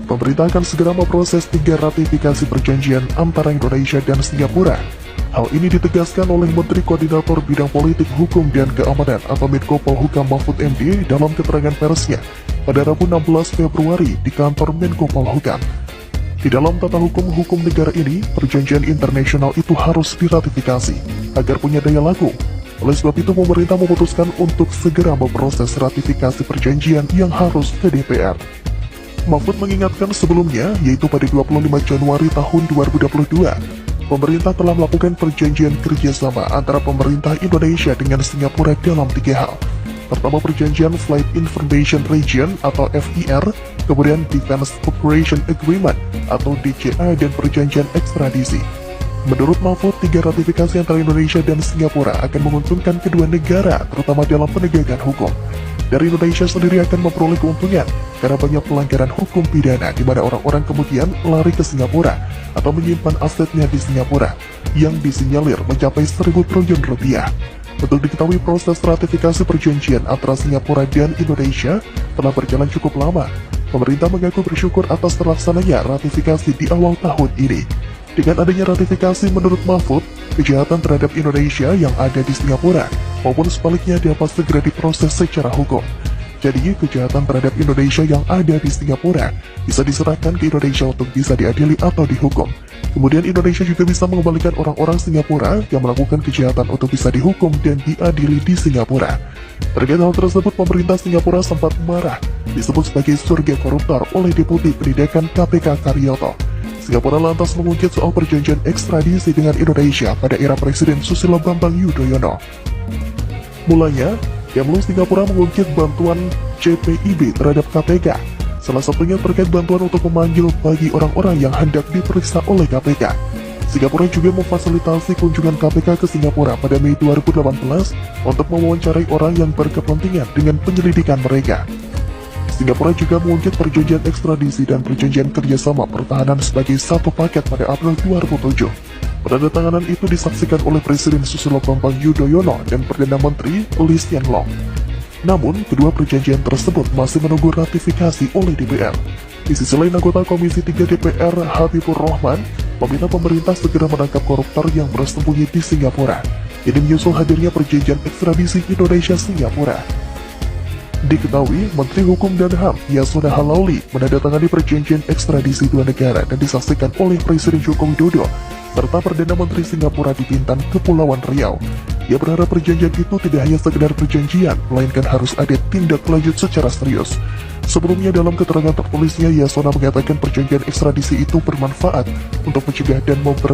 pemerintah akan segera memproses 3 ratifikasi perjanjian antara Indonesia dan Singapura. Hal ini ditegaskan oleh Menteri Koordinator Bidang Politik, Hukum, dan Keamanan atau Menko Polhukam Mahfud MD dalam keterangan persnya pada Rabu 16 Februari di kantor Menko Polhukam. Di dalam tata hukum negara ini, perjanjian internasional itu harus diratifikasi agar punya daya laku. Oleh sebab itu, pemerintah memutuskan untuk segera memproses ratifikasi perjanjian yang harus ke DPR. Mahfud mengingatkan sebelumnya, yaitu pada 25 Januari tahun 2022, pemerintah telah melakukan perjanjian kerjasama antara pemerintah Indonesia dengan Singapura dalam 3 hal. Pertama, perjanjian Flight Information Region atau FIR, kemudian Defense Cooperation Agreement atau DCA, dan perjanjian ekstradisi. Menurut Mahfud, 3 ratifikasi antara Indonesia dan Singapura akan menguntungkan kedua negara, terutama dalam penegakan hukum. Dari Indonesia sendiri akan memperoleh keuntungan karena banyak pelanggaran hukum pidana di mana orang-orang kemudian lari ke Singapura atau menyimpan asetnya di Singapura yang disinyalir mencapai 1.000 triliun rupiah. Untuk diketahui, proses ratifikasi perjanjian antara Singapura dan Indonesia telah berjalan cukup lama. Pemerintah mengaku bersyukur atas terlaksananya ratifikasi di awal tahun ini. Dengan adanya ratifikasi, menurut Mahfud, kejahatan terhadap Indonesia yang ada di Singapura maupun sebaliknya dapat segera diproses secara hukum. Jadi, kejahatan terhadap Indonesia yang ada di Singapura bisa diserahkan ke Indonesia untuk bisa diadili atau dihukum. Kemudian Indonesia juga bisa mengembalikan orang-orang Singapura yang melakukan kejahatan untuk bisa dihukum dan diadili di Singapura. Terkait hal tersebut, pemerintah Singapura sempat marah, disebut sebagai surga koruptor oleh Deputi Penindakan KPK Karyoto. Singapura lantas mengungkit soal perjanjian ekstradisi dengan Indonesia pada era Presiden Susilo Bambang Yudhoyono. Mulanya, Kemlu Singapura mengungkit bantuan CPIB terhadap KPK. Salah satunya terkait bantuan untuk memanggil bagi orang-orang yang hendak diperiksa oleh KPK. Singapura juga memfasilitasi kunjungan KPK ke Singapura pada Mei 2018 untuk mewawancarai orang yang berkepentingan dengan penyelidikan mereka. Singapura juga mengungkit perjanjian ekstradisi dan perjanjian kerjasama pertahanan sebagai satu paket pada April 2007. Penandatanganan itu disaksikan oleh Presiden Susilo Bambang Yudhoyono dan Perdana Menteri Lee Hsien Loong. Namun, kedua perjanjian tersebut masih menunggu ratifikasi oleh DPR. Di sisi lain, anggota Komisi 3 DPR Habibur Rahman meminta pemerintah segera menangkap koruptor yang bersembunyi di Singapura. Ini menyusul hadirnya perjanjian ekstradisi Indonesia-Singapura. Diketahui, Menteri Hukum dan HAM Yasona Halauli menandatangani perjanjian ekstradisi dua negara dan disaksikan oleh Presiden Joko Widodo serta Perdana Menteri Singapura di Bintan, Kepulauan Riau. Ia berharap perjanjian itu tidak hanya sekedar perjanjian, melainkan harus ada tindak lanjut secara serius. Sebelumnya dalam keterangan tertulisnya, Yasona mengatakan perjanjian ekstradisi itu bermanfaat untuk mencegah dan memberantas